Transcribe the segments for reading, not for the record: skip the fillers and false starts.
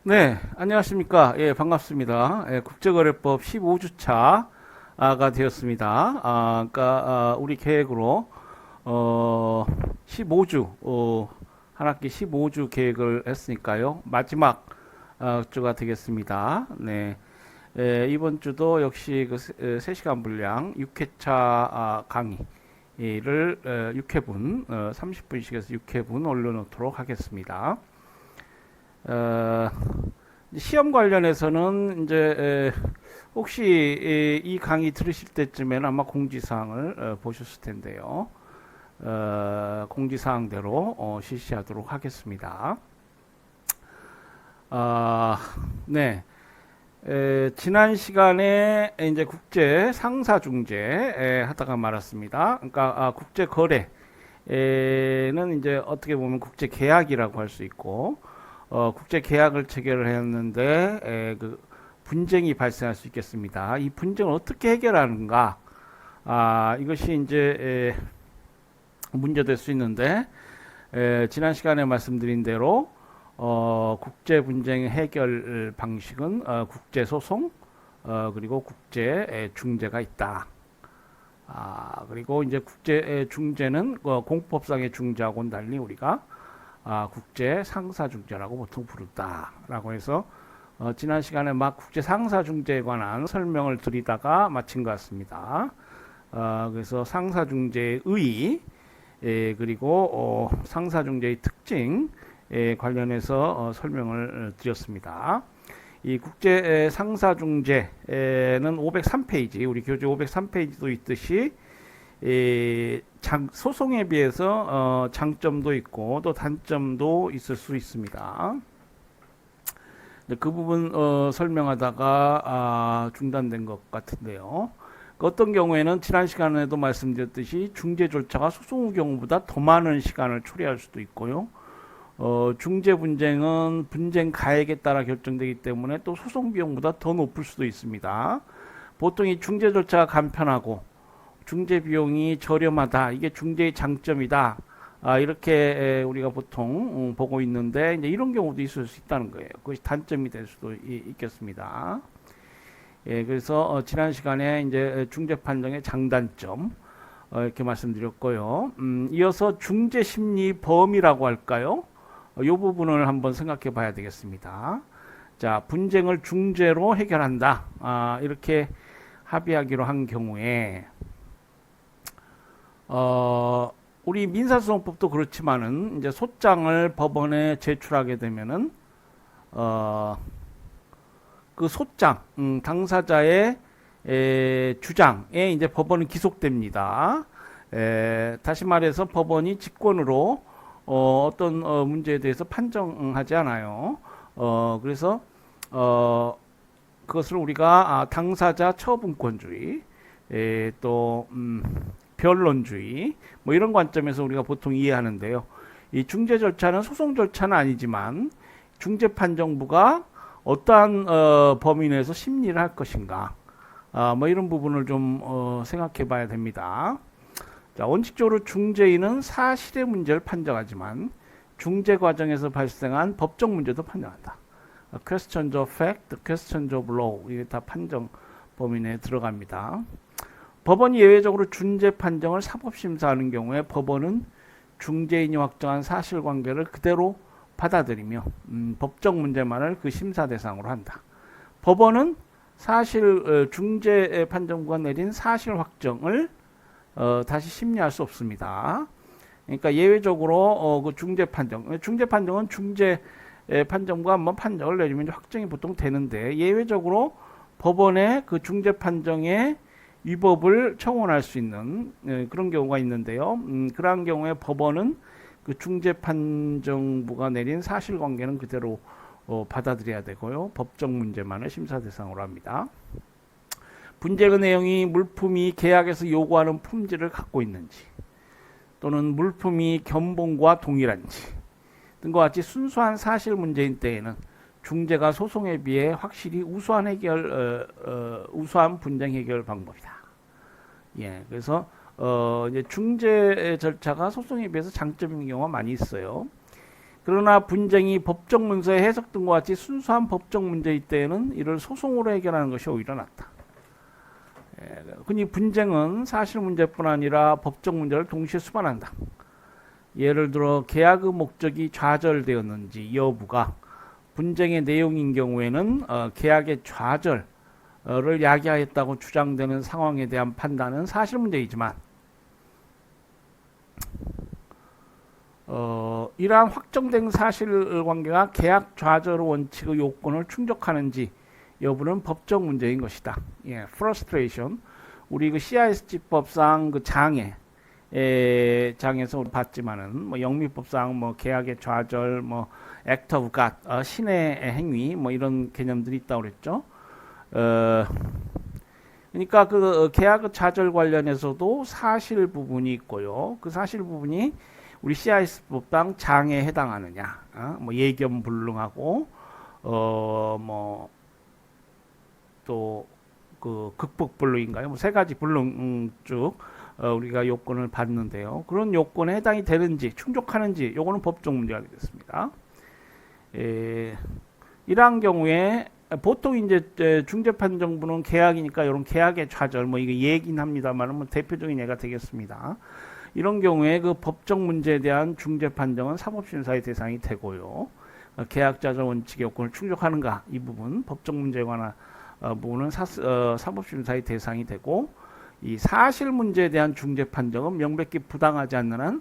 네, 안녕하십니까. 예, 반갑습니다. 예, 국제거래법 15주차가 되었습니다. 우리 계획으로, 15주, 한 학기 15주 계획을 했으니까요. 마지막, 주가 되겠습니다. 네. 이번 주도 역시 3시간 분량 6회차 강의를 6회분, 30분씩에서 6회분 올려놓도록 하겠습니다. 어, 시험 관련해서는 이제 혹시 이 강의 들으실 때쯤에는 아마 공지사항을 보셨을 텐데요. 공지사항대로 실시하도록 하겠습니다. 네. 지난 시간에 이제 국제 상사 중재 하다가 말았습니다. 그러니까 국제 거래는 이제 어떻게 보면 국제 계약이라고 할 수 있고 국제 계약을 체결을 했는데 그 분쟁이 발생할 수 있겠습니다. 이 분쟁을 어떻게 해결하는가? 이것이 이제 문제될 수 있는데 지난 시간에 말씀드린 대로 국제 분쟁 해결 방식은 국제 소송 그리고 국제 중재가 있다. 그리고 이제 국제 중재는 공법상의 중재하고는 달리 우리가 국제 상사 중재라고 보통 부른다라고 해서 지난 시간에 막 국제 상사 중재에 관한 설명을 드리다가 마친 것 같습니다. 그래서 상사 중재의 의의 그리고 상사 중재의 특징에 관련해서 설명을 드렸습니다. 이 국제 상사 중재는 503페이지, 우리 교재 503페이지도 있듯이 소송에 비해서 장점도 있고 또 단점도 있을 수 있습니다. 그 부분 설명하다가 중단된 것 같은데요. 어떤 경우에는 지난 시간에도 말씀드렸듯이 중재 절차가 소송 후 경우보다 더 많은 시간을 초래할 수도 있고요. 중재 분쟁은 분쟁 가액에 따라 결정되기 때문에 또 소송 비용보다 더 높을 수도 있습니다. 보통 이 중재 절차가 간편하고 중재 비용이 저렴하다. 이게 중재의 장점이다. 이렇게 우리가 보통 보고 있는데 이제 이런 경우도 있을 수 있다는 거예요. 그것이 단점이 될 수도 있겠습니다. 예, 그래서 지난 시간에 이제 중재 판정의 장단점 이렇게 말씀드렸고요. 이어서 중재 심리 범위라고 할까요? 이 부분을 한번 생각해 봐야 되겠습니다. 자, 분쟁을 중재로 해결한다. 이렇게 합의하기로 한 경우에 우리 민사소송법도 그렇지만은 이제 소장을 법원에 제출하게 되면은 그 소장 당사자의 주장에 이제 법원은 기속됩니다. 다시 말해서 법원이 직권으로 어떤 문제에 대해서 판정하지 않아요. 그래서 그것을 우리가 당사자 처분권주의 또 변론주의 뭐 이런 관점에서 우리가 보통 이해하는데요. 이 중재 절차는 소송 절차는 아니지만 중재판정부가 어떠한 범위 내에서 심리를 할 것인가 뭐 이런 부분을 좀 생각해 봐야 됩니다. 자, 원칙적으로 중재인은 사실의 문제를 판정하지만 중재 과정에서 발생한 법적 문제도 판정한다. Questions of fact, questions of law 이게 다 판정 범위 내에 들어갑니다. 법원이 예외적으로 중재 판정을 사법심사하는 경우에 법원은 중재인이 확정한 사실관계를 그대로 받아들이며 법적 문제만을 그 심사 대상으로 한다. 법원은 중재 판정부가 내린 사실 확정을 다시 심리할 수 없습니다. 그러니까 예외적으로 그 중재 판정은 중재 판정부가 한번 판정을 내리면 확정이 보통 되는데 예외적으로 법원의 그 중재 판정에 위법을 청원할 수 있는 그런 경우가 있는데요. 그러한 경우에 법원은 그 중재판정부가 내린 사실관계는 그대로 받아들여야 되고요. 법적 문제만을 심사 대상으로 합니다. 분쟁의 내용이 물품이 계약에서 요구하는 품질을 갖고 있는지 또는 물품이 견본과 동일한지 등과 같이 순수한 사실 문제인 때에는 중재가 소송에 비해 확실히 우수한 분쟁 해결 방법이다. 예, 그래서 이제 중재 절차가 소송에 비해서 장점인 경우가 많이 있어요. 그러나 분쟁이 법적 문서의 해석 등과 같이 순수한 법적 문제일 때에는 이를 소송으로 해결하는 것이 오히려 낫다. 흔히 분쟁은 사실 문제뿐 아니라 법적 문제를 동시에 수반한다. 예를 들어 계약의 목적이 좌절되었는지 여부가 분쟁의 내용인 경우에는 계약의 좌절을 야기하였다고 주장되는 상황에 대한 판단은 사실 문제이지만 이러한 확정된 사실관계가 계약 좌절 원칙의 요건을 충족하는지 여부는 법적 문제인 것이다. 예, frustration. 우리 그 CISG법상 그 장에서 우리 봤지만은 뭐 영미법상 뭐 계약의 좌절, 뭐 act of God, 신의 행위, 뭐 이런 개념들이 있다고 그랬죠. 그러니까 그 계약의 좌절 관련해서도 사실 부분이 있고요. 그 사실 부분이 우리 CIS법상 장에 해당하느냐, 뭐 예견 불능하고, 뭐 또 그 극복 불능인가요? 뭐 세 가지 불능 쭉 우리가 요건을 받는데요. 그런 요건에 해당이 되는지 충족하는지 요거는 법적 문제가 되겠습니다. 이러한 경우에 보통 이제 중재판정부는 계약이니까 이런 계약의 좌절 뭐 이게 예긴 합니다만 뭐 대표적인 예가 되겠습니다. 이런 경우에 그 법적 문제에 대한 중재 판정은 사법심사의 대상이 되고요. 계약 좌절 원칙의 요건을 충족하는가 이 부분 법적 문제에 관한 부분은 사법심사의 대상이 되고 이 사실 문제에 대한 중재 판정은 명백히 부당하지 않는 한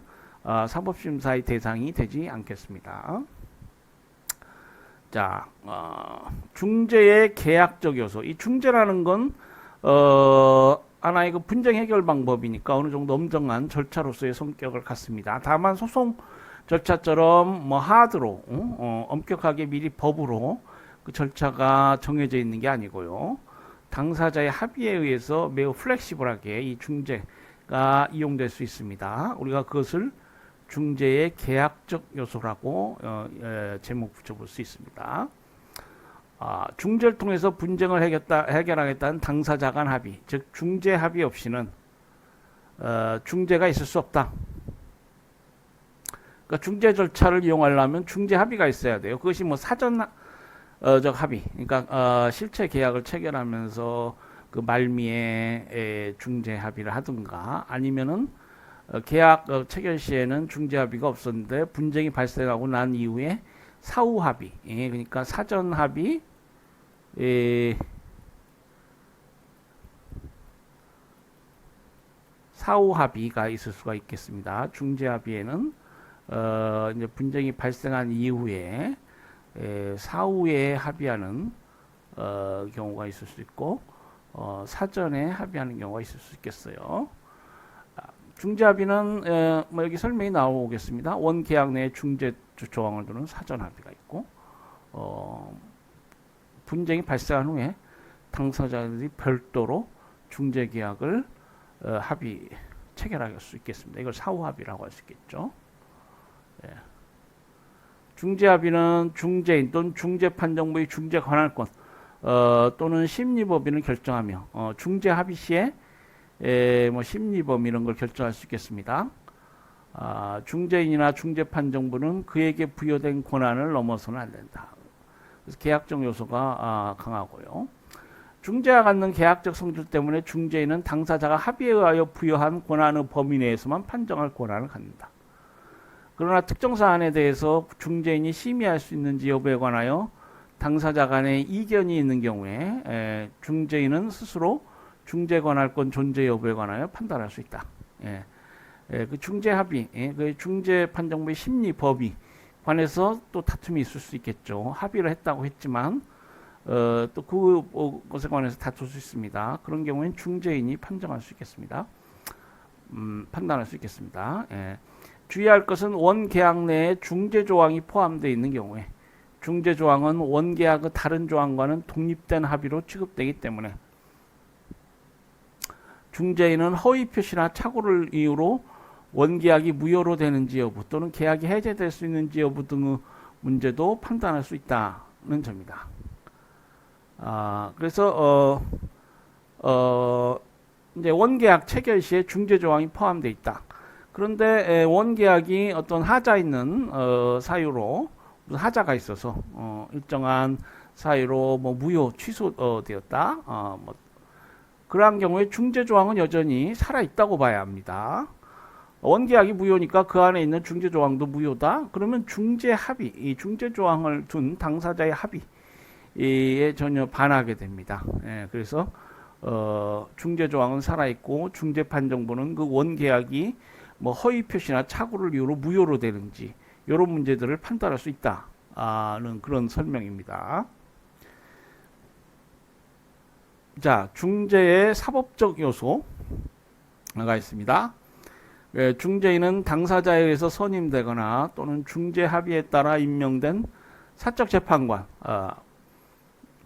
사법심사의 대상이 되지 않겠습니다. 자, 중재의 계약적 요소. 이 중재라는 건 하나의 그 분쟁 해결 방법이니까 어느 정도 엄정한 절차로서의 성격을 갖습니다. 다만 소송 절차처럼 뭐 하드로 엄격하게 미리 법으로 그 절차가 정해져 있는 게 아니고요. 당사자의 합의에 의해서 매우 플렉시블하게 이 중재가 이용될 수 있습니다. 우리가 그것을 중재의 계약적 요소라고 제목 붙여볼 수 있습니다. 중재를 통해서 분쟁을 해결하겠다는 당사자 간 합의, 즉 중재 합의 없이는 중재가 있을 수 없다. 그러니까 중재 절차를 이용하려면 중재 합의가 있어야 돼요. 그것이 뭐 사전적 합의, 그러니까 실체 계약을 체결하면서 그 말미에 중재 합의를 하든가 아니면은 계약 체결 시에는 중재 합의가 없었는데 분쟁이 발생하고 난 이후에 사후 합의, 그러니까 사전 합의, 사후 합의가 있을 수가 있겠습니다. 중재 합의에는 이제 분쟁이 발생한 이후에 사후에 합의하는 경우가 있을 수 있고 사전에 합의하는 경우가 있을 수 있겠어요. 중재합의는 뭐 여기 설명이 나오겠습니다. 원계약 내에 중재 조항을 두는 사전 합의가 있고 분쟁이 발생한 후에 당사자들이 별도로 중재계약을 합의 체결할 수 있겠습니다. 이걸 사후 합의라고 할 수 있겠죠. 예. 중재합의는 중재인 또는 중재판정부의 중재 관할권 또는 심리법인을 결정하며 중재합의 시에 뭐 심리범 이런 걸 결정할 수 있겠습니다. 중재인이나 중재판정부는 그에게 부여된 권한을 넘어서는 안 된다. 그래서 계약적 요소가 강하고요. 중재가 갖는 계약적 성질 때문에 중재인은 당사자가 합의에 의하여 부여한 권한의 범위 내에서만 판정할 권한을 갖는다. 그러나 특정 사안에 대해서 중재인이 심의할 수 있는지 여부에 관하여 당사자 간의 이견이 있는 경우에 중재인은 스스로 중재 관할권 존재 여부에 관하여 판단할 수 있다. 그 중재 합의, 그 중재 판정부의 심리 법이 관해서 또 다툼이 있을 수 있겠죠. 합의를 했다고 했지만 또 그것에 관해서 다툴 수 있습니다. 그런 경우에는 중재인이 판정할 수 있겠습니다. 판단할 수 있겠습니다. 주의할 것은 원계약 내에 중재 조항이 포함되어 있는 경우에 중재 조항은 원계약의 다른 조항과는 독립된 합의로 취급되기 때문에 중재인은 허위 표시나 착오를 이유로 원계약이 무효로 되는지 여부 또는 계약이 해제될 수 있는지 여부 등의 문제도 판단할 수 있다는 점이다. 그래서 이제 원계약 체결 시에 중재 조항이 포함되어 있다. 그런데 원계약이 어떤 하자 있는 사유로 무슨 하자가 있어서 일정한 사유로 뭐 무효 취소되었다. 뭐 그러한 경우에 중재 조항은 여전히 살아 있다고 봐야 합니다. 원계약이 무효니까 그 안에 있는 중재 조항도 무효다. 그러면 중재 합의, 이 중재 조항을 둔 당사자의 합의에 전혀 반하게 됩니다. 그래서 중재 조항은 살아 있고 중재 판정부는 그 원계약이 뭐 허위 표시나 착오를 이유로 무효로 되는지 이런 문제들을 판단할 수 있다는 그런 설명입니다. 자, 중재의 사법적 요소가 있습니다. 중재인은 당사자에 의해서 선임되거나 또는 중재 합의에 따라 임명된 사적 재판관,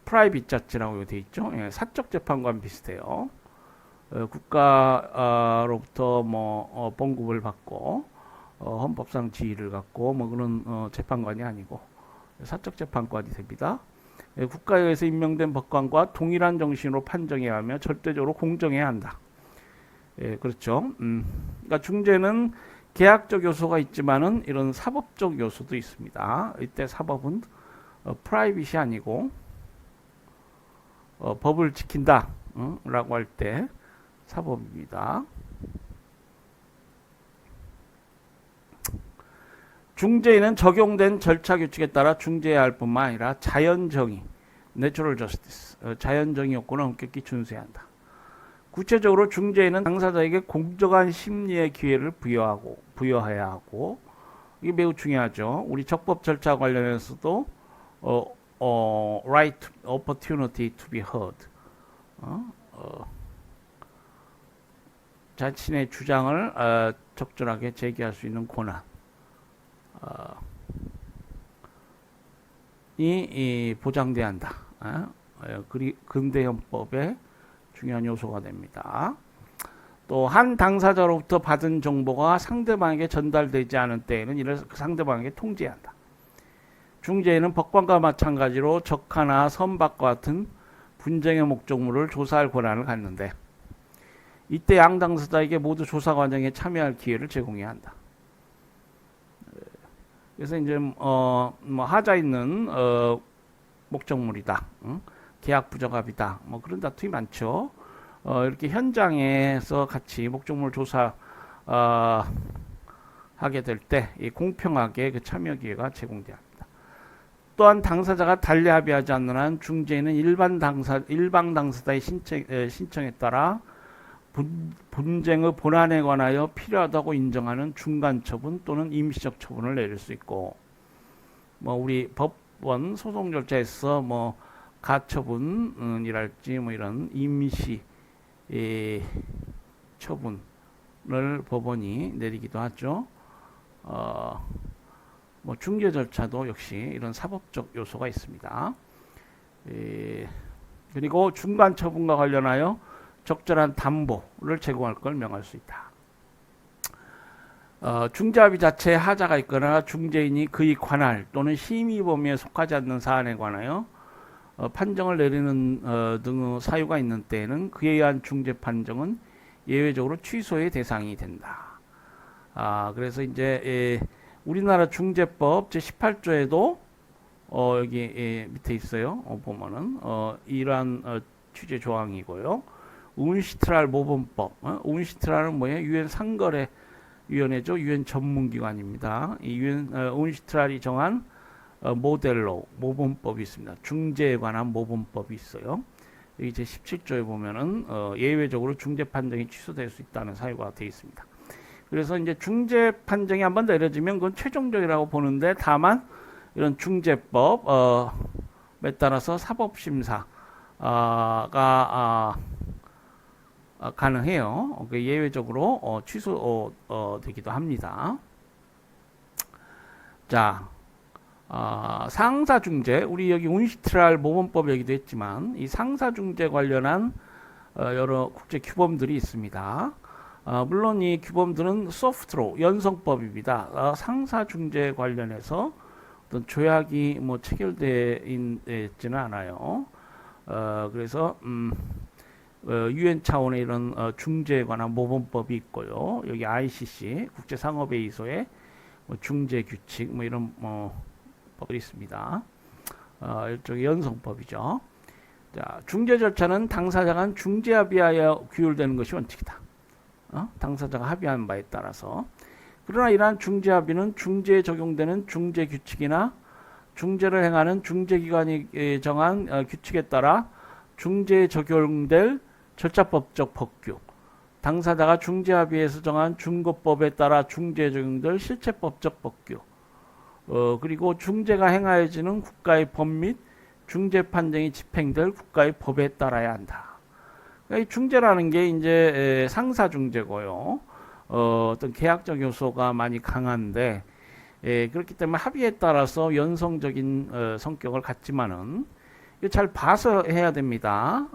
프라이빗 자치라고 되어 있죠. 사적 재판관 비슷해요. 국가로부터 뭐 봉급을 받고 헌법상 지위를 갖고 뭐 그런 재판관이 아니고 사적 재판관이 됩니다. 국가에 의해서 임명된 법관과 동일한 정신으로 판정해야 하며 절대적으로 공정해야 한다. 그렇죠. 그러니까 중재는 계약적 요소가 있지만은 이런 사법적 요소도 있습니다. 이때 사법은 프라이빗이 아니고 법을 지킨다 라고 할 때 사법입니다. 중재인은 적용된 절차 규칙에 따라 중재해야 할 뿐만 아니라 자연정의, 내추럴 저스티스, 자연정의 요건을 엄격히 준수해야 한다. 구체적으로 중재인은 당사자에게 공정한 심리의 기회를 부여해야 하고, 이게 매우 중요하죠. 우리 적법 절차 관련해서도 right opportunity to be heard, 자신의 주장을 적절하게 제기할 수 있는 권한, 이 보장돼야 한다. 근대헌법의 중요한 요소가 됩니다. 또 한 당사자로부터 받은 정보가 상대방에게 전달되지 않은 때에는 이를 상대방에게 통지해야 한다. 중재인은 법관과 마찬가지로 적하나 선박과 같은 분쟁의 목적물을 조사할 권한을 갖는데 이때 양 당사자에게 모두 조사 과정에 참여할 기회를 제공해야 한다. 그래서 이제 뭐 하자 있는 목적물이다, 계약 부적합이다, 뭐 그런 다툼이 많죠. 이렇게 현장에서 같이 목적물 조사 하게 될 때 공평하게 그 참여 기회가 제공돼야 합니다. 또한 당사자가 달리 합의하지 않는 한 중재인은 일방 당사자의 신청에 따라 분쟁의 본안에 관하여 필요하다고 인정하는 중간 처분 또는 임시적 처분을 내릴 수 있고, 뭐 우리 법원 소송 절차에서 뭐 가처분이랄지 뭐 이런 임시 처분을 법원이 내리기도 하죠. 뭐 중개 절차도 역시 이런 사법적 요소가 있습니다. 그리고 중간 처분과 관련하여 적절한 담보를 제공할 걸 명할 수 있다. 중재합의 자체에 하자가 있거나 중재인이 그의 관할 또는 심의 범위에 속하지 않는 사안에 관하여 판정을 내리는 등의 사유가 있는 때에는 그에 의한 중재 판정은 예외적으로 취소의 대상이 된다. 그래서 이제 우리나라 중재법 제18조에도 여기 밑에 있어요. 보면은 이러한 취재 조항이고요. 운시트랄 모범법, 운시트랄은 뭐예요? 유엔 상거래 위원회죠. 유엔 전문기관입니다. 이 유엔 운시트랄이 정한 모델로 모범법이 있습니다. 중재에 관한 모범법이 있어요. 여기 제 17조에 보면은 예외적으로 중재 판정이 취소될 수 있다는 사유가 되어 있습니다. 그래서 이제 중재 판정이 한번 내려지면 그건 최종적이라고 보는데, 다만 이런 중재법에 따라서 사법심사가 가능해요. 예외적으로 취소되기도 합니다. 자, 상사중재, 우리 여기 운시트랄 모범법 얘기도 했지만 이 상사중재 관련한 여러 국제 규범들이 있습니다. 물론 이 규범들은 소프트로 연성법입니다. 상사중재 관련해서 어떤 조약이 뭐 체결되어 있지는 않아요. 그래서 UN 차원의 이런 중재에 관한 모범법이 있고요. 여기 ICC 국제상업회의소의 뭐 중재 규칙 뭐 이런 법이 있습니다. 일종의 연성법이죠. 자, 중재 절차는 당사자 간 중재 합의하여 규율되는 것이 원칙이다. 당사자가 합의한 바에 따라서. 그러나 이러한 중재 합의는 중재에 적용되는 중재 규칙이나 중재를 행하는 중재기관이 정한 규칙에 따라 중재에 적용될 절차법적 법규, 당사자가 중재합의에서 정한 중거법에 따라 중재에 적용될 실체법적 법규, 그리고 중재가 행하여지는 국가의 법 및 중재 판정이 집행될 국가의 법에 따라야 한다. 그러니까 이 중재라는 게 이제 상사 중재고요. 어떤 계약적 요소가 많이 강한데, 그렇기 때문에 합의에 따라서 연성적인 성격을 갖지만은 잘 봐서 해야 됩니다.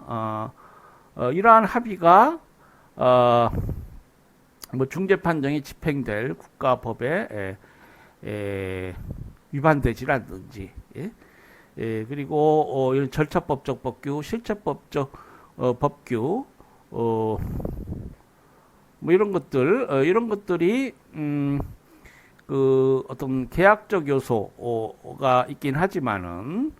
이러한 합의가 뭐 중재 판정이 집행될 국가법에 위반되질 않든지, 그리고 이런 절차법적 법규, 실체법적 법규, 뭐 이런 것들이 그 어떤 계약적 요소가 있긴 하지만은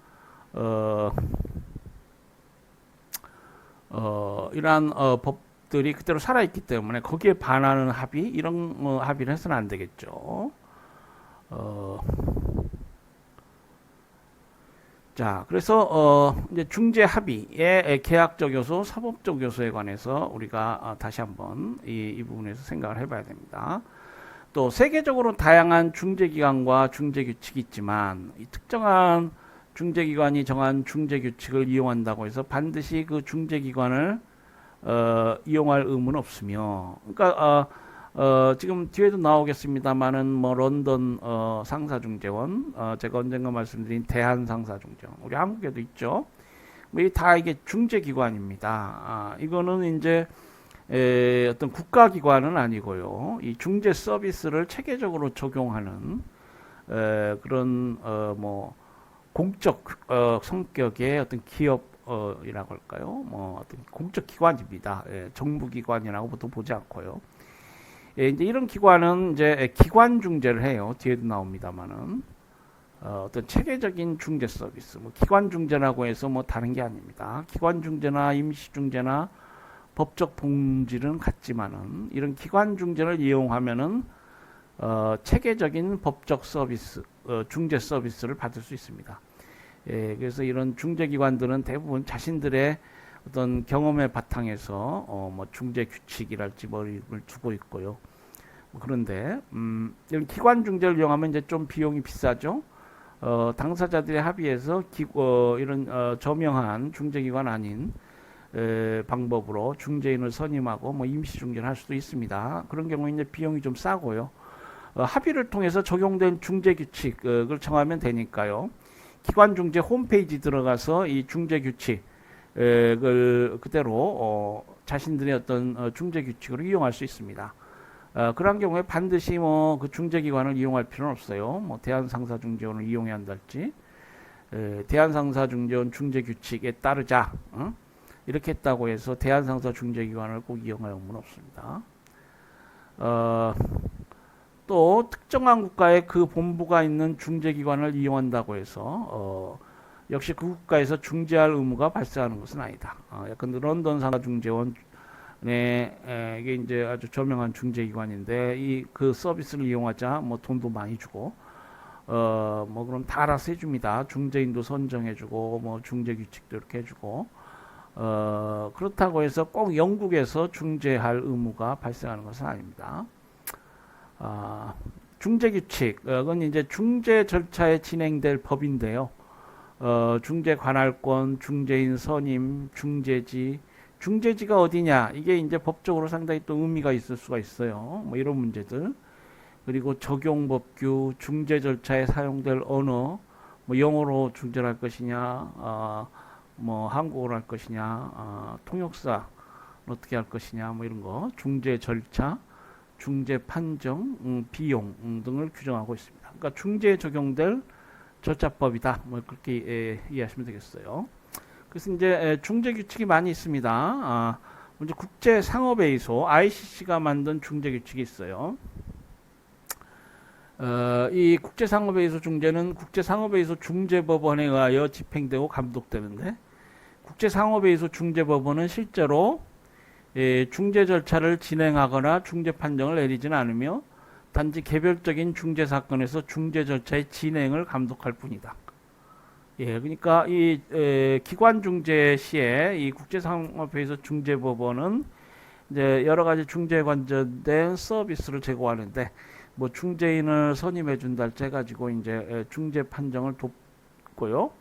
이러한 법들이 그대로 살아있기 때문에 거기에 반하는 합의, 이런 합의를 해서는 안 되겠죠. 자, 그래서 이제 중재 합의의 계약적 요소, 사법적 요소에 관해서 우리가 다시 한번 이 부분에서 생각을 해봐야 됩니다. 또 세계적으로 다양한 중재기관과 중재규칙이 있지만 이 특정한 중재기관이 정한 중재규칙을 이용한다고 해서 반드시 그 중재기관을 이용할 의무는 없으며, 그러니까 지금 뒤에도 나오겠습니다만은 뭐 런던 상사중재원, 제가 언젠가 말씀드린 대한상사중재원, 우리 한국에도 있죠. 뭐 다 이게 중재기관입니다. 이거는 이제 어떤 국가기관은 아니고요. 이 중재 서비스를 체계적으로 적용하는 그런 뭐 공적 성격의 어떤 기업이라고 할까요? 뭐 어떤 공적 기관입니다. 정부기관이라고 보통 보지 않고요. 이제 이런 기관은 이제 기관 중재를 해요. 뒤에도 나옵니다만은 어떤 체계적인 중재 서비스, 뭐 기관 중재라고 해서 뭐 다른 게 아닙니다. 기관 중재나 임시 중재나 법적 본질은 같지만은 이런 기관 중재를 이용하면은 체계적인 법적 서비스, 중재 서비스를 받을 수 있습니다. 그래서 이런 중재기관들은 대부분 자신들의 어떤 경험의 바탕에서 뭐 중재 규칙이랄지 뭐를 두고 있고요. 그런데 이런 기관 중재를 이용하면 이제 좀 비용이 비싸죠. 당사자들의 합의에서 이런 저명한 중재기관 아닌 방법으로 중재인을 선임하고 뭐 임시 중재를 할 수도 있습니다. 그런 경우에 이제 비용이 좀 싸고요. 합의를 통해서 적용된 중재 규칙을 정하면 되니까요. 기관 중재 홈페이지 들어가서 이 중재 규칙을 그대로 자신들의 어떤 중재 규칙으로 이용할 수 있습니다. 그런 경우에 반드시 뭐 그 중재기관을 이용할 필요는 없어요. 뭐 대한상사중재원을 이용해야 한달지, 대한상사중재원 중재규칙에 따르자, 이렇게 했다고 해서 대한상사중재기관을 꼭 이용할 의무는 없습니다. 또 특정한 국가에 그 본부가 있는 중재기관을 이용한다고 해서 역시 그 국가에서 중재할 의무가 발생하는 것은 아니다. 약간 런던 상사중재원 이게 이제 아주 저명한 중재기관인데 그 서비스를 이용하자 뭐 돈도 많이 주고 뭐 그럼 다 알아서 해줍니다. 중재인도 선정해주고 뭐 중재 규칙도 이렇게 해주고 그렇다고 해서 꼭 영국에서 중재할 의무가 발생하는 것은 아닙니다. 중재 규칙은 이제 중재 절차에 진행될 법인데요. 중재 관할권, 중재인 선임, 중재지가 어디냐, 이게 이제 법적으로 상당히 또 의미가 있을 수가 있어요. 뭐 이런 문제들. 그리고 적용 법규, 중재 절차에 사용될 언어, 뭐 영어로 중재를 할 것이냐, 뭐 한국어로 할 것이냐, 통역사 어떻게 할 것이냐, 뭐 이런 거, 중재 절차, 중재 판정, 비용 등을 규정하고 있습니다. 그러니까 중재에 적용될 절차법이다. 뭐 그렇게 이해하시면 되겠어요. 그래서 이제 중재 규칙이 많이 있습니다. 먼저 국제상업회의소 ICC가 만든 중재 규칙이 있어요. 이 국제상업회의소 중재는 국제상업회의소 중재법원에 의하여 집행되고 감독되는데, 국제상업회의소 중재법원은 실제로 중재 절차를 진행하거나 중재 판정을 내리지는 않으며 단지 개별적인 중재 사건에서 중재 절차의 진행을 감독할 뿐이다. 예, 그러니까 이 기관 중재 시에 이 국제상업회의소 중재법원은 이제 여러 가지 중재에 관련된 서비스를 제공하는데, 뭐 중재인을 선임해 준다 해가지고 이제 중재 판정을 돕고요.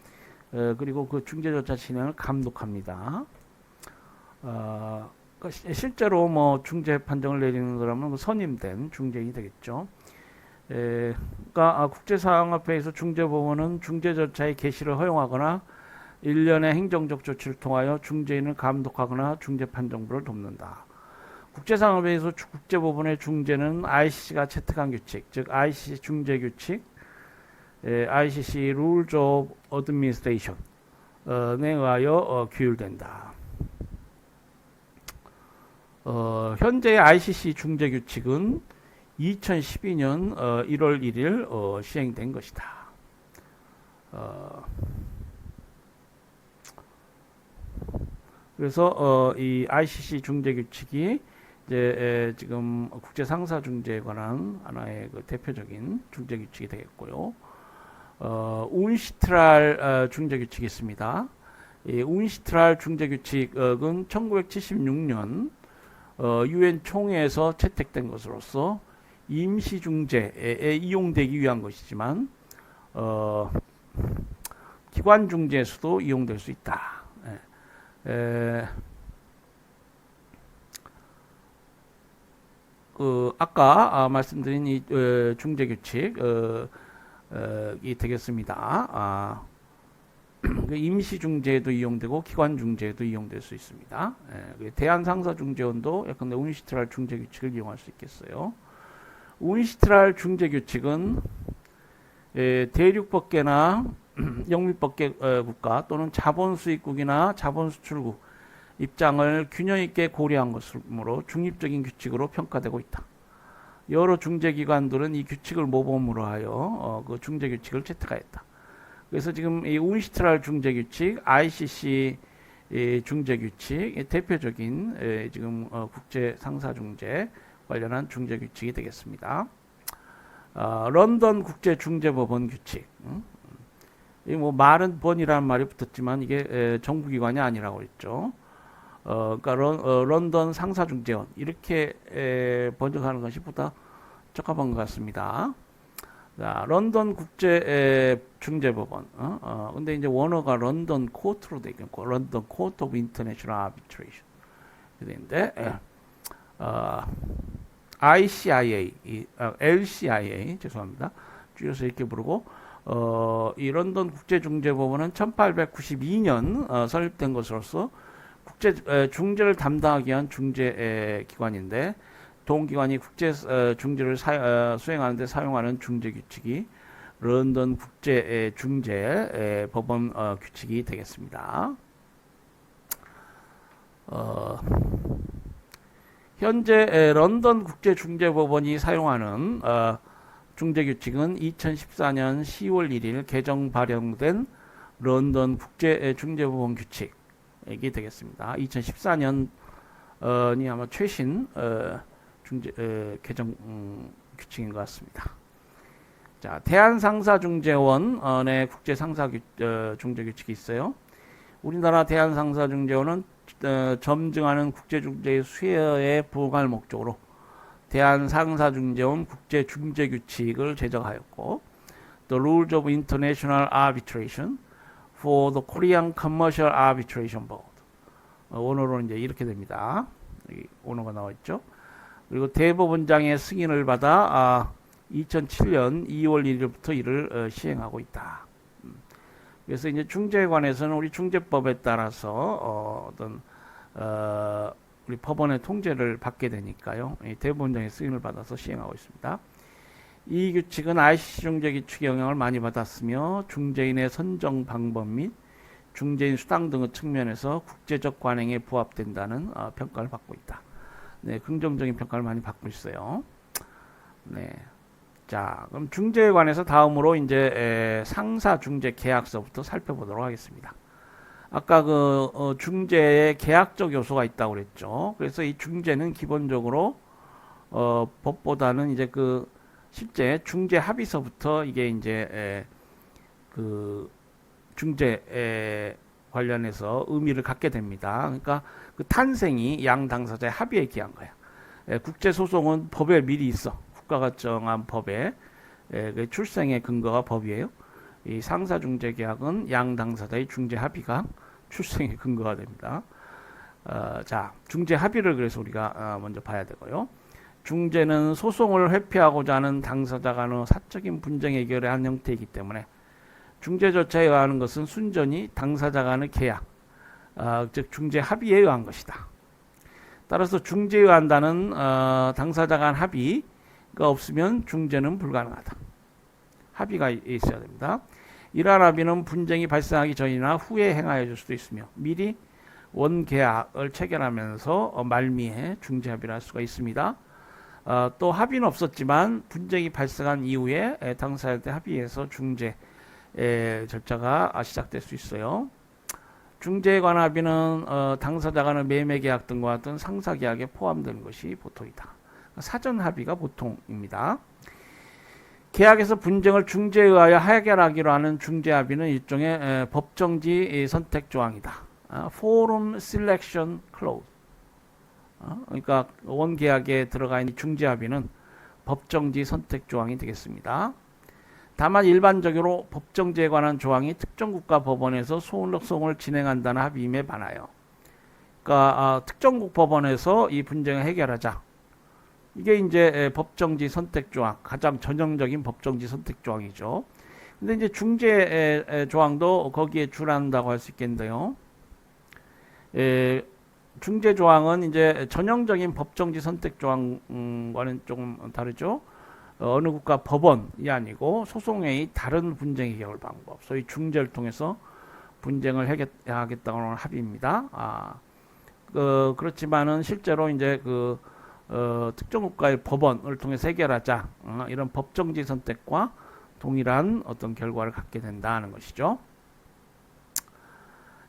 그리고 그 중재 절차 진행을 감독합니다. 실제로 뭐 중재 판정을 내리는 사람은 선임된 중재인이 되겠죠. 그러니까 국제상업회의소 중재법원은 중재 절차의 개시를 허용하거나 일련의 행정적 조치를 통하여 중재인을 감독하거나 중재 판정부를 돕는다. 국제상업회의소 국제법원의 중재는 ICC가 채택한 규칙, 즉 ICC 중재 규칙, ICC Rules of Administration에 의하여 규율된다. 현재의 ICC 중재 규칙은 2012년 1월 1일 시행된 것이다. 그래서 이 ICC 중재 규칙이 이제 지금 국제 상사 중재에 관한 하나의 그 대표적인 중재 규칙이 되겠고요. 운시트랄 중재 규칙이 있습니다. 이 운시트랄 중재 규칙은 1976년 유엔 총회에서 채택된 것으로서 임시 중재에 이용되기 위한 것이지만 기관 중재에서도 이용될 수 있다. 아까 말씀드린 이 중재 규칙이 되겠습니다. 임시 중재에도 이용되고 기관 중재에도 이용될 수 있습니다. 대한 상사 중재원도 예컨대 운시트랄 중재 규칙을 이용할 수 있겠어요. 운시트랄 중재 규칙은 대륙법계나 영미법계 국가 또는 자본 수입국이나 자본 수출국 입장을 균형 있게 고려한 것으로 중립적인 규칙으로 평가되고 있다. 여러 중재기관들은 이 규칙을 모범으로 하여 그 중재 규칙을 채택하였다. 그래서 지금 이 운시트랄 중재 규칙, ICC 중재 규칙 대표적인 지금 국제 상사 중재 관련한 중재 규칙이 되겠습니다. 런던 국제 중재법원 규칙. 이 뭐 말은 번이라는 말이 붙었지만 이게 정부기관이 아니라고 했죠. 그러니까 런던 상사중재원 이렇게 번역하는 것이 보다 적합한 것 같습니다. 자, 런던 국제 중재법원. 근데 이제 원어가 런던 코트로 되어 있고 런던 코트 오브 인터내셔널 아비트레이션 되는데 ICIA, LCIA 죄송합니다. 줄여서 이렇게 부르고 이 런던 국제중재법원은 1892년 설립된 것으로서 국제 중재를 담당하기 위한 중재 기관인데 동기관이 국제 중재를 수행하는 데 사용하는 중재 규칙이 런던 국제 중재 법원 규칙이 되겠습니다. 현재 런던 국제 중재법원이 사용하는 중재 규칙은 2014년 10월 1일 개정 발령된 런던 국제 중재법원 규칙이 되겠습니다. 2014년이 아마 최신 중재 개정 규칙인 것 같습니다. 자, 대한상사중재원의 국제상사 중재 규칙이 있어요. 우리나라 대한상사중재원은 점증하는 국제중재의 수혜에 부응할 목적으로 대한상사중재원 국제중재규칙을 제정하였고 The Rules of International Arbitration for the Korean Commercial Arbitration Board 원어로는 이제 이렇게 됩니다. 여기 원어가 나와 있죠. 그리고 대법원장의 승인을 받아 2007년 2월 1일부터 이를 시행하고 있다. 그래서 이제 중재에 관해서는 우리 중재법에 따라서 어떤 우리 법원의 통제를 받게 되니까요. 대법원장의 승인을 받아서 시행하고 있습니다. 이 규칙은 ICC 중재 규칙의 영향을 많이 받았으며 중재인의 선정 방법 및 중재인 수당 등의 측면에서 국제적 관행에 부합된다는 평가를 받고 있다. 네, 긍정적인 평가를 많이 받고 있어요. 네. 자, 그럼 중재에 관해서 다음으로 이제 상사 중재 계약서부터 살펴보도록 하겠습니다. 아까 중재에 계약적 요소가 있다고 그랬죠. 그래서 이 중재는 기본적으로 법보다는 이제 실제 중재 합의서부터 이게 이제 중재 관련해서 의미를 갖게 됩니다. 그러니까 그 탄생이 양 당사자의 합의에 기한 거야. 국제 소송은 법에 미리 있어. 국가가 정한 법에 그 출생의 근거가 법이에요. 이 상사 중재 계약은 양 당사자의 중재 합의가 출생의 근거가 됩니다. 자, 중재 합의를 그래서 우리가 먼저 봐야 되고요. 중재는 소송을 회피하고자 하는 당사자 간의 사적인 분쟁 해결의 한 형태이기 때문에 중재 절차에 의하는 것은 순전히 당사자 간의 계약, 즉 중재 합의에 의한 것이다. 따라서 중재에 의한다는 당사자 간 합의가 없으면 중재는 불가능하다. 합의가 있어야 됩니다. 이러한 합의는 분쟁이 발생하기 전이나 후에 행하여 줄 수도 있으며 미리 원계약을 체결하면서 말미에 중재 합의를 할 수가 있습니다. 또 합의는 없었지만 분쟁이 발생한 이후에 당사자들 합의해서 중재 절차가 시작될 수 있어요. 중재에 관한 합의는 당사자 간의 매매 계약 등과 같은 상사 계약에 포함되는 것이 보통이다. 사전 합의가 보통입니다. 계약에서 분쟁을 중재에 의하여 해결하기로 하는 중재 합의는 일종의 법정지 선택 조항이다. Forum Selection Clause. 그러니까 원계약에 들어가 있는 중재 합의는 법정지 선택 조항이 되겠습니다. 다만 일반적으로 법정지에 관한 조항이 특정 국가 법원에서 소송을 진행한다는 합의임에 반하여, 그러니까 특정국 법원에서 이 분쟁을 해결하자. 이게 이제 법정지 선택 조항, 가장 전형적인 법정지 선택 조항이죠. 근데 이제 중재 조항도 거기에 준한다고 할 수 있겠는데요. 중재 조항은 이제 전형적인 법정지 선택 조항과는 조금 다르죠. 어느 국가 법원이 아니고 소송의 다른 분쟁 해결 방법, 소위 중재를 통해서 분쟁을 해결하겠다고 하는 합의입니다. 그렇지만은 실제로 이제 특정 국가의 법원을 통해서 해결하자, 이런 법정지 선택과 동일한 어떤 결과를 갖게 된다는 것이죠.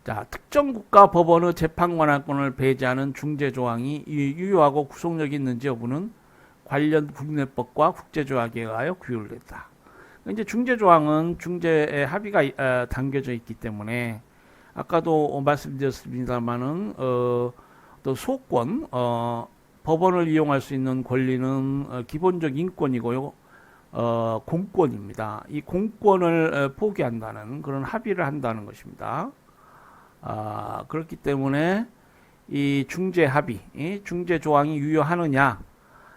자, 특정 국가 법원의 재판 관할권을 배제하는 중재 조항이 유효하고 구속력이 있는지 여부는 관련 국내법과 국제조약에 의하여 규율됐다. 이제 중재 조항은 중재의 합의가 담겨져 있기 때문에 아까도 말씀드렸습니다만은 또 소권, 법원을 이용할 수 있는 권리는 기본적 인권이고요, 공권입니다. 이 공권을 포기한다는 그런 합의를 한다는 것입니다. 그렇기 때문에 이 중재 합의, 이 중재 조항이 유효하느냐,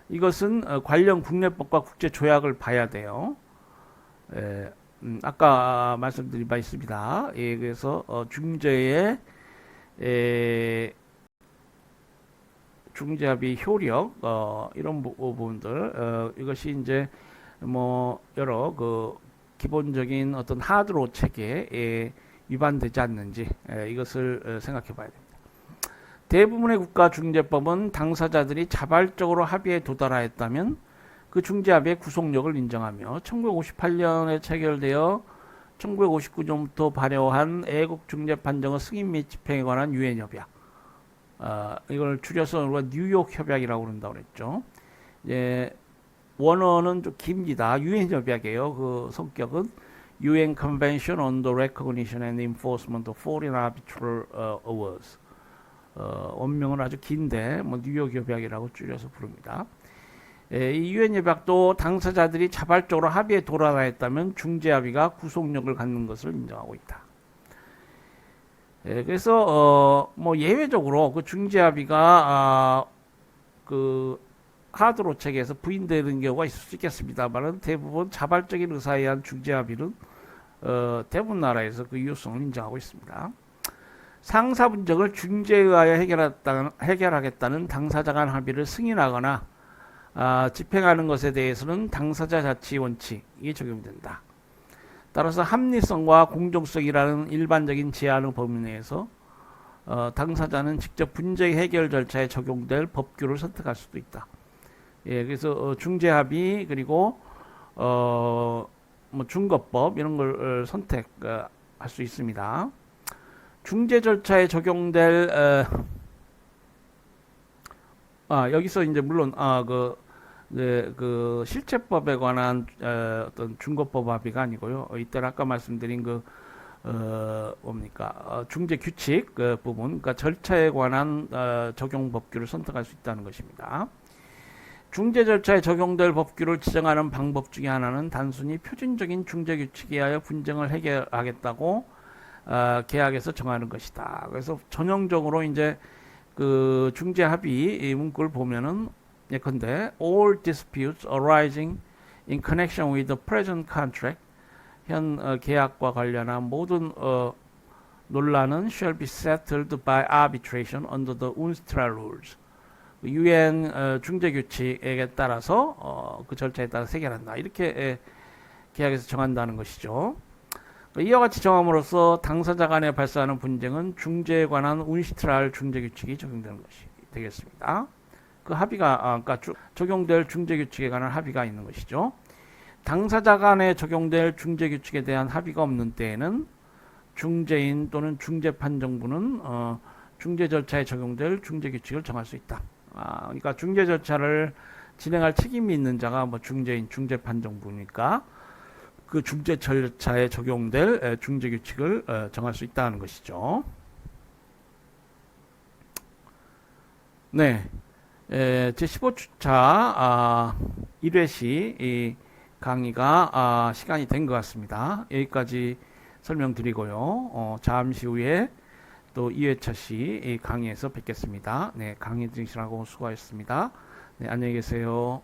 이것은 관련 국내법과 국제조약을 봐야 돼요. 아까 말씀드린 바 있습니다. 그래서 중재의 중재합의 효력, 이런 부분들, 이것이 이제 여러 기본적인 어떤 하드로 체계에 위반되지 않는지 이것을 생각해 봐야 됩니다. 대부분의 국가 중재법은 당사자들이 자발적으로 합의에 도달하였다면 그 중재합의의 구속력을 인정하며 1958년에 체결되어 1959년부터 발효한 애국 중재 판정의 승인 및 집행에 관한 유엔 협약, 이걸 줄여서 우리가 뉴욕 협약이라고 그런다고 그랬죠. 원어는 좀 깁니다. 유엔 협약이에요. 그 성격은 UN Convention on the Recognition and Enforcement of Foreign Arbitral Awards. 원명은 아주 긴데 뉴욕 협약이라고 줄여서 부릅니다. 이 유엔 협약도 당사자들이 자발적으로 합의에 도달하였다면 중재 합의가 구속력을 갖는 것을 인정하고 있다. 그래서 예외적으로 그 중재 합의가 하드로 체계에서 부인되는 경우가 있을 수 있겠습니다만 대부분 자발적인 의사에 의한 중재 합의는 대부분 나라에서 그 유효성을 인정하고 있습니다. 상사 분쟁을 중재에 의하여 해결하겠다는 당사자 간 합의를 승인하거나 집행하는 것에 대해서는 당사자 자치 원칙이 적용된다. 따라서 합리성과 공정성이라는 일반적인 제한의 범위 내에서 당사자는 직접 분쟁 해결 절차에 적용될 법규를 선택할 수도 있다. 예, 그래서 중재합의 그리고 뭐 중거법 이런 걸 선택할 수 있습니다. 중재 절차에 적용될 여기서 이제 물론 그 실체법에 관한 어떤 중거법 합의가 아니고요. 이때 아까 말씀드린 그 뭡니까 중재 규칙 그 부분, 그러니까 절차에 관한 적용 법규를 선택할 수 있다는 것입니다. 중재 절차에 적용될 법규를 지정하는 방법 중에 하나는 단순히 표준적인 중재 규칙에 의하여 분쟁을 해결하겠다고 계약에서 정하는 것이다. 그래서 전형적으로 이제 그 중재 합의 문구를 보면은 예컨대 all disputes arising in connection with the present contract, 현 계약과 관련한 모든 논란은 shall be settled by arbitration under the UNCTAD rules. 유엔 중재 규칙에 따라서 그 절차에 따라 해결한다. 이렇게 계약에서 정한다는 것이죠. 이와 같이 정함으로써 당사자 간에 발생하는 분쟁은 중재에 관한 UNCTAD 중재 규칙이 적용되는 것이 되겠습니다. 그 합의가 그러니까 적용될 중재 규칙에 관한 합의가 있는 것이죠. 당사자 간에 적용될 중재 규칙에 대한 합의가 없는 때에는 중재인 또는 중재판정부는 중재 절차에 적용될 중재 규칙을 정할 수 있다. 그러니까 중재 절차를 진행할 책임이 있는 자가 뭐 중재인, 중재판정부니까 그 중재 절차에 적용될 중재 규칙을 정할 수 있다는 것이죠. 네, 제15주차 1회시 이 강의가 시간이 된 것 같습니다. 여기까지 설명드리고요. 잠시 후에 또 2회차 시 강의에서 뵙겠습니다. 네, 강의 들으시라고 수고하셨습니다. 네, 안녕히 계세요.